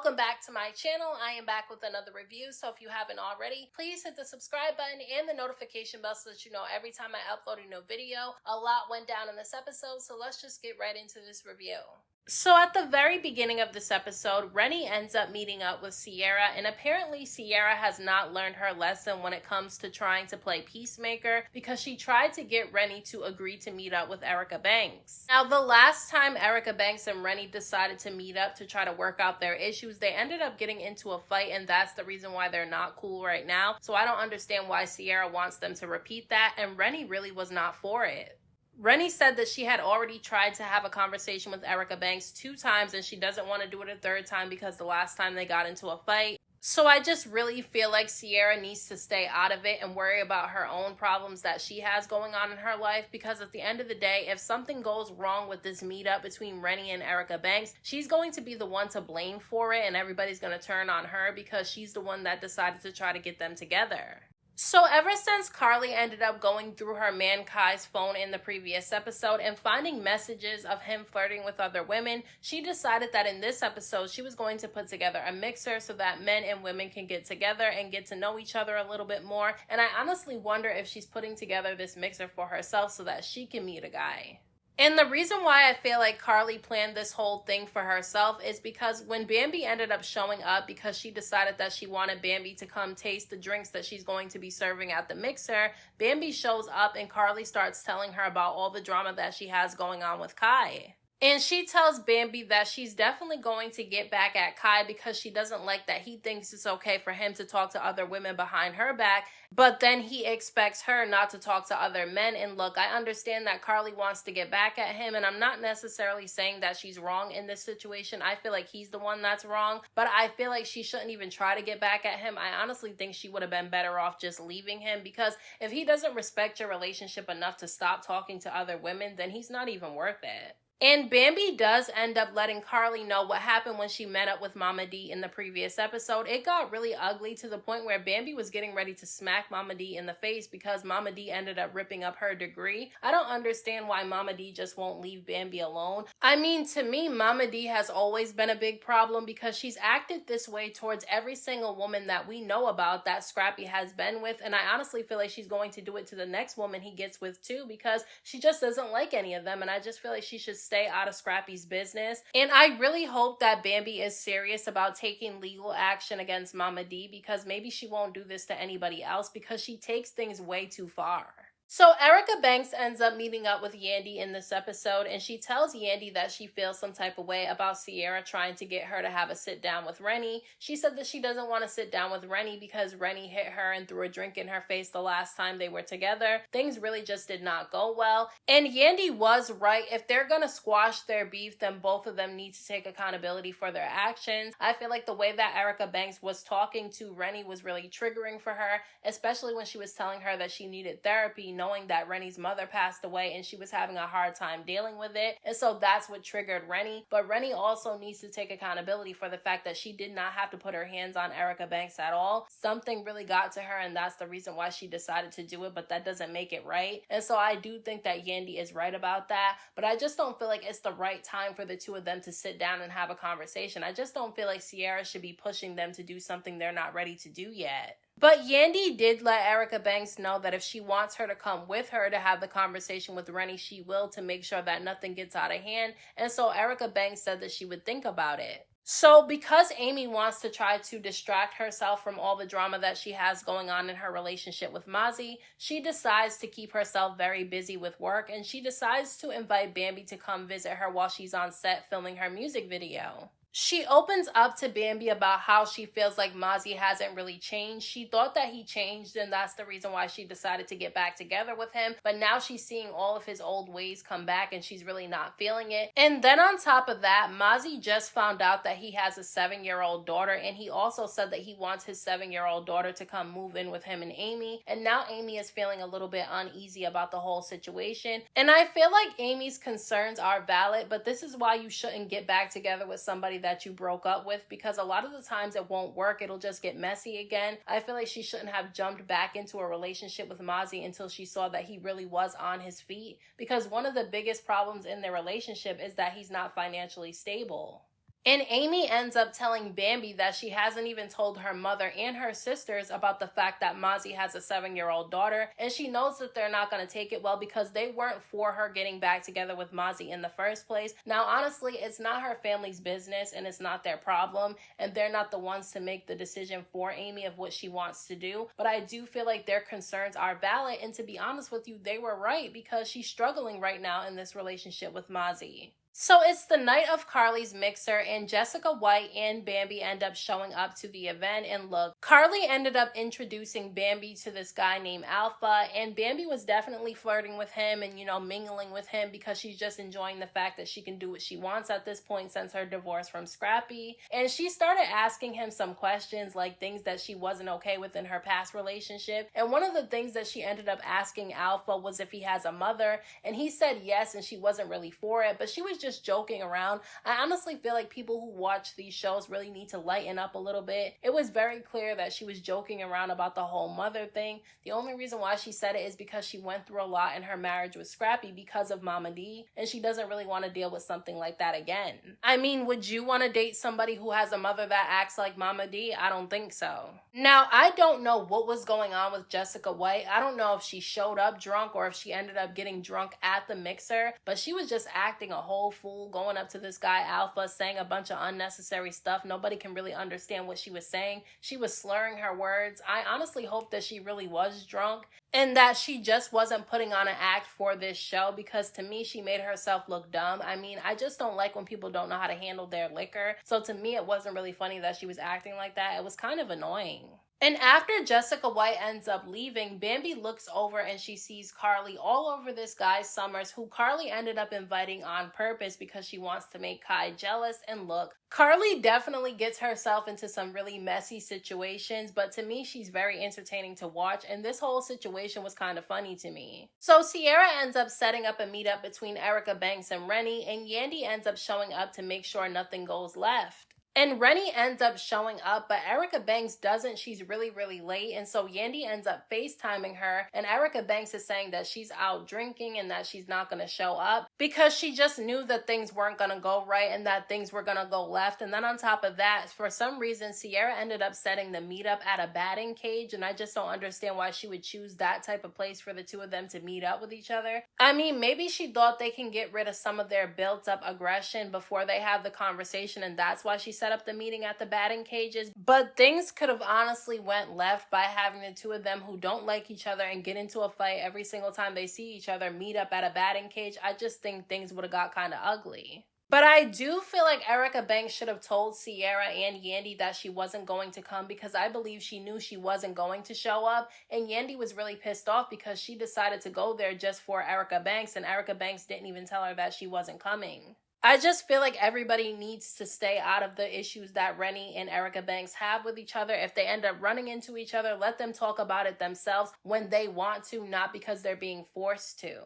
Welcome back to my channel. I am back with another review, so if you haven't already, please hit the subscribe button and the notification bell so that you know every time I upload a new video. A lot went down in this episode, so let's just get right into this review. So at the very beginning of this episode, Rennie ends up meeting up with Sierra, and apparently Sierra has not learned her lesson when it comes to trying to play peacemaker, because she tried to get Rennie to agree to meet up with Erica Banks. Now, the last time Erica Banks and Rennie decided to meet up to try to work out their issues, they ended up getting into a fight, and that's the reason why they're not cool right now. So I don't understand why Sierra wants them to repeat that, and Rennie really was not for it. Rennie said that she had already tried to have a conversation with Erica Banks 2 times and she doesn't want to do it a 3rd time because the last time they got into a fight. So I just really feel like Sierra needs to stay out of it and worry about her own problems that she has going on in her life, because at the end of the day, if something goes wrong with this meetup between Rennie and Erica Banks, she's going to be the one to blame for it, and everybody's going to turn on her because she's the one that decided to try to get them together. So ever since Karlie ended up going through her man Kai's phone in the previous episode and finding messages of him flirting with other women, she decided that in this episode she was going to put together a mixer so that men and women can get together and get to know each other a little bit more. And I honestly wonder if she's putting together this mixer for herself so that she can meet a guy. And the reason why I feel like Karlie planned this whole thing for herself is because when Bambi ended up showing up, because she decided that she wanted Bambi to come taste the drinks that she's going to be serving at the mixer, Bambi shows up and Karlie starts telling her about all the drama that she has going on with Kai. And she tells Bambi that she's definitely going to get back at Kai because she doesn't like that he thinks it's okay for him to talk to other women behind her back, but then he expects her not to talk to other men. And look, I understand that Karlie wants to get back at him, and I'm not necessarily saying that she's wrong in this situation. I feel like he's the one that's wrong, but I feel like she shouldn't even try to get back at him. I honestly think she would have been better off just leaving him, because if he doesn't respect your relationship enough to stop talking to other women, then he's not even worth it. And Bambi does end up letting Karlie know what happened when she met up with Mama D in the previous episode. It got really ugly to the point where Bambi was getting ready to smack Mama D in the face because Mama D ended up ripping up her degree. I don't understand why Mama D just won't leave Bambi alone. I mean, to me, Mama D has always been a big problem because she's acted this way towards every single woman that we know about that Scrappy has been with, and I honestly feel like she's going to do it to the next woman he gets with too, because she just doesn't like any of them, and I just feel like she should stay out of Scrappy's business. And I really hope that Bambi is serious about taking legal action against Mama D, because maybe she won't do this to anybody else because she takes things way too far. So Erica Banks ends up meeting up with Yandy in this episode, and she tells Yandy that she feels some type of way about Sierra trying to get her to have a sit down with Rennie. She said that she doesn't want to sit down with Rennie because Rennie hit her and threw a drink in her face the last time they were together. Things really just did not go well. And Yandy was right. If they're gonna squash their beef, then both of them need to take accountability for their actions. I feel like the way that Erica Banks was talking to Rennie was really triggering for her, especially when she was telling her that she needed therapy, knowing that Rennie's mother passed away and she was having a hard time dealing with it. And so that's what triggered Rennie. But Rennie also needs to take accountability for the fact that she did not have to put her hands on Erica Banks at all. Something really got to her, and that's the reason why she decided to do it, but that doesn't make it right. And so I do think that Yandy is right about that, but I just don't feel like it's the right time for the two of them to sit down and have a conversation. I just don't feel like Sierra should be pushing them to do something they're not ready to do yet. But Yandy did let Erica Banks know that if she wants her to come with her to have the conversation with Rennie, she will, to make sure that nothing gets out of hand. And so Erica Banks said that she would think about it. So because Amy wants to try to distract herself from all the drama that she has going on in her relationship with Mozzie, she decides to keep herself very busy with work, and she decides to invite Bambi to come visit her while she's on set filming her music video. She opens up to Bambi about how she feels like Mozzie hasn't really changed. She thought that he changed, and that's the reason why she decided to get back together with him. But now she's seeing all of his old ways come back, and she's really not feeling it. And then on top of that, Mozzie just found out that he has a 7-year-old daughter, and he also said that he wants his 7-year-old daughter to come move in with him and Amy. And now Amy is feeling a little bit uneasy about the whole situation. And I feel like Amy's concerns are valid, but this is why you shouldn't get back together with somebody that you broke up with, because a lot of the times it won't work. It'll just get messy again. I feel like she shouldn't have jumped back into a relationship with Mozzie until she saw that he really was on his feet, because one of the biggest problems in their relationship is that he's not financially stable. And Amy ends up telling Bambi that she hasn't even told her mother and her sisters about the fact that Mozzie has a 7-year-old daughter, and she knows that they're not going to take it well because they weren't for her getting back together with Mozzie in the first place. Now, honestly, it's not her family's business and it's not their problem, and they're not the ones to make the decision for Amy of what she wants to do. But I do feel like their concerns are valid, and to be honest with you, they were right because she's struggling right now in this relationship with Mozzie. So it's the night of Carlys Mixer, and Jessica White and Bambi end up showing up to the event. And look, Karlie ended up introducing Bambi to this guy named Alpha, and Bambi was definitely flirting with him and, mingling with him because she's just enjoying the fact that she can do what she wants at this point since her divorce from Scrappy. And she started asking him some questions, like things that she wasn't okay with in her past relationship. And one of the things that she ended up asking Alpha was if he has a mother, and he said yes, and she wasn't really for it, but she was just joking around. I honestly feel like people who watch these shows really need to lighten up a little bit. It was very clear that she was joking around about the whole mother thing. The only reason why she said it is because she went through a lot in her marriage with Scrappy because of Mama D, and she doesn't really want to deal with something like that again. I mean, would you want to date somebody who has a mother that acts like Mama D? I don't think so. Now, I don't know what was going on with Jessica White. I don't know if she showed up drunk or if she ended up getting drunk at the mixer, but she was just acting a whole fool, going up to this guy Alpha, saying a bunch of unnecessary stuff. Nobody can really understand what she was saying. She was slurring her words. I honestly hope that she really was drunk and that she just wasn't putting on an act for this show, because to me, she made herself look dumb. I mean, I just don't like when people don't know how to handle their liquor. So to me, it wasn't really funny that she was acting like that. It was kind of annoying. And after Jessica White ends up leaving, Bambi looks over and she sees Karlie all over this guy Summers, who Karlie ended up inviting on purpose because she wants to make Kai jealous. And look, Karlie definitely gets herself into some really messy situations, but to me, she's very entertaining to watch, and this whole situation was kind of funny to me. So Sierra ends up setting up a meetup between Erica Banks and Rennie, and Yandy ends up showing up to make sure nothing goes left. And Rennie ends up showing up, but Erica Banks doesn't. She's really, really late. And so Yandy ends up FaceTiming her. And Erica Banks is saying that she's out drinking and that she's not going to show up because she just knew that things weren't going to go right and that things were going to go left. And then on top of that, for some reason, Sierra ended up setting the meetup at a batting cage. And I just don't understand why she would choose that type of place for the two of them to meet up with each other. I mean, maybe she thought they can get rid of some of their built up aggression before they have the conversation. And that's why she set up the meeting at the batting cages, but things could have honestly went left by having the two of them who don't like each other and get into a fight every single time they see each other meet up at a batting cage. I just think things would have got kind of ugly. But I do feel like Erica Banks should have told Sierra and Yandy that she wasn't going to come, because I believe she knew she wasn't going to show up, and Yandy was really pissed off because she decided to go there just for Erica Banks, and Erica Banks didn't even tell her that she wasn't coming. I just feel like everybody needs to stay out of the issues that Rennie and Erica Banks have with each other. If they end up running into each other, let them talk about it themselves when they want to, not because they're being forced to.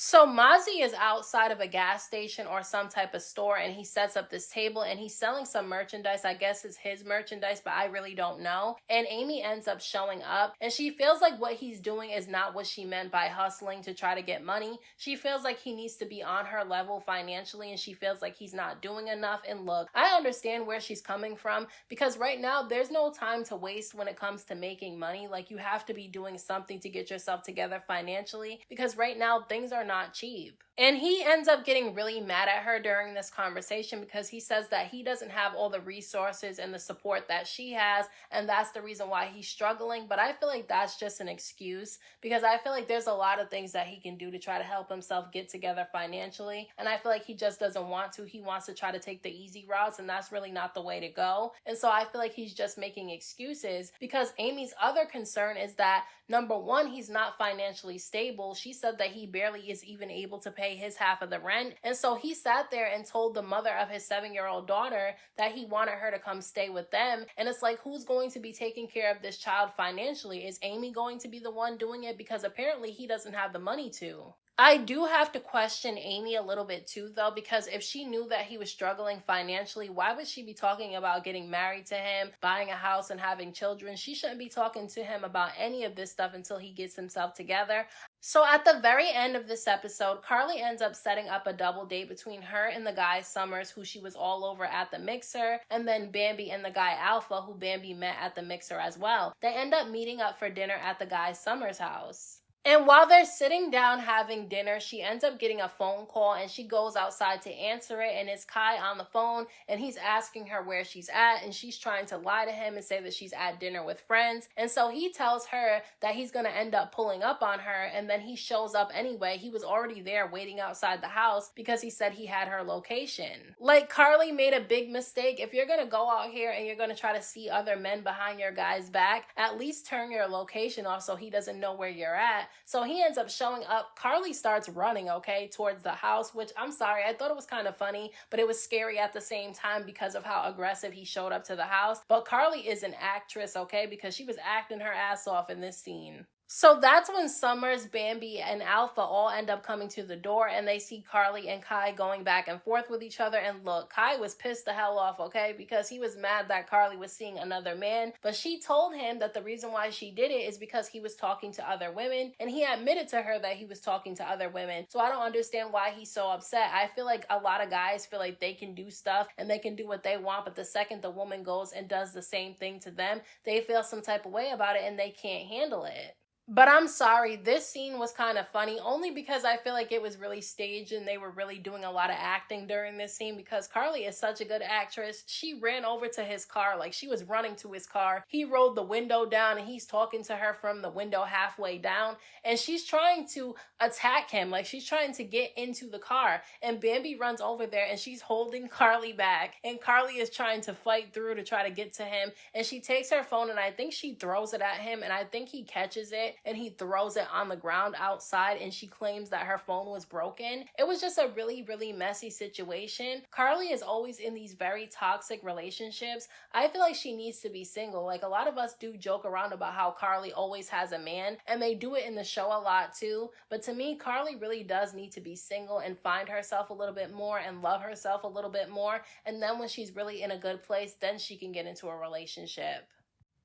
So Mozzie is outside of a gas station or some type of store, and he sets up this table and he's selling some merchandise. I guess it's his merchandise, but I really don't know. And Amy ends up showing up, and she feels like what he's doing is not what she meant by hustling to try to get money. She feels like he needs to be on her level financially, and she feels like he's not doing enough. And look, I understand where she's coming from, because right now there's no time to waste when it comes to making money. Like, you have to be doing something to get yourself together financially, because right now things are not cheap. And he ends up getting really mad at her during this conversation because he says that he doesn't have all the resources and the support that she has, and that's the reason why he's struggling. But I feel like that's just an excuse, because I feel like there's a lot of things that he can do to try to help himself get together financially, and I feel like he just doesn't want to. He wants to try to take the easy routes, and that's really not the way to go. And so I feel like he's just making excuses, because Amy's other concern is that, number one, he's not financially stable. She said that he barely is even able to pay his half of the rent. And so he sat there and told the mother of his 7-year-old daughter that he wanted her to come stay with them. And it's like, who's going to be taking care of this child financially? Is Amy going to be the one doing it? Because apparently he doesn't have the money to. I do have to question Amy a little bit too, though, because if she knew that he was struggling financially, why would she be talking about getting married to him, buying a house, and having children? She shouldn't be talking to him about any of this stuff until he gets himself together. So at the very end of this episode, Karlie ends up setting up a double date between her and the guy Summers, who she was all over at the Mixer, and then Bambi and the guy Alpha, who Bambi met at the Mixer as well. They end up meeting up for dinner at the guy Summers' house. And while they're sitting down having dinner, she ends up getting a phone call and she goes outside to answer it, and it's Kai on the phone and he's asking her where she's at, and she's trying to lie to him and say that she's at dinner with friends. And so he tells her that he's going to end up pulling up on her, and then he shows up anyway. He was already there waiting outside the house because he said he had her location. Like, Karlie made a big mistake. If you're going to go out here and you're going to try to see other men behind your guy's back, at least turn your location off so he doesn't know where you're at. So he ends up showing up. Karlie starts running, okay, towards the house, which I'm sorry, I thought it was kind of funny, but it was scary at the same time because of how aggressive he showed up to the house. But Karlie is an actress, okay, because she was acting her ass off in this scene. So that's when Summers, Bambi, and Alpha all end up coming to the door, and they see Karlie and Kai going back and forth with each other. And look, Kai was pissed the hell off, okay, because he was mad that Karlie was seeing another man, but she told him that the reason why she did it is because he was talking to other women, and he admitted to her that he was talking to other women. So I don't understand why he's so upset. I feel like a lot of guys feel like they can do stuff and they can do what they want, but the second the woman goes and does the same thing to them, they feel some type of way about it and they can't handle it. But I'm sorry, this scene was kind of funny only because I feel like it was really staged and they were really doing a lot of acting during this scene, because Karlie is such a good actress. She ran over to his car, like she was running to his car. He rolled the window down and he's talking to her from the window halfway down, and she's trying to attack him, like she's trying to get into the car, and Bambi runs over there and she's holding Karlie back, and Karlie is trying to fight through to try to get to him, and she takes her phone and I think she throws it at him, and I think he catches it and he throws it on the ground outside, and she claims that her phone was broken. It was just a really, really messy situation. Karlie is always in these very toxic relationships. I feel like she needs to be single. Like, a lot of us do joke around about how Karlie always has a man, and they do it in the show a lot too. But to me, Karlie really does need to be single and find herself a little bit more and love herself a little bit more. And then when she's really in a good place, then she can get into a relationship.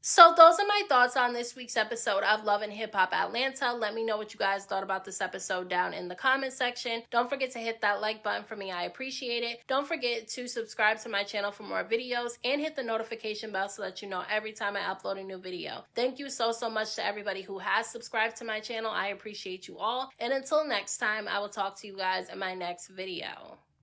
So those are my thoughts on this week's episode of Love and Hip Hop Atlanta. Let me know what you guys thought about this episode down in the comment section. Don't forget to hit that like button for me. I appreciate it. Don't forget to subscribe to my channel for more videos and hit the notification bell so that you know every time I upload a new video. Thank you so much to everybody who has subscribed to my channel. I appreciate you all. And until next time, I will talk to you guys in my next video.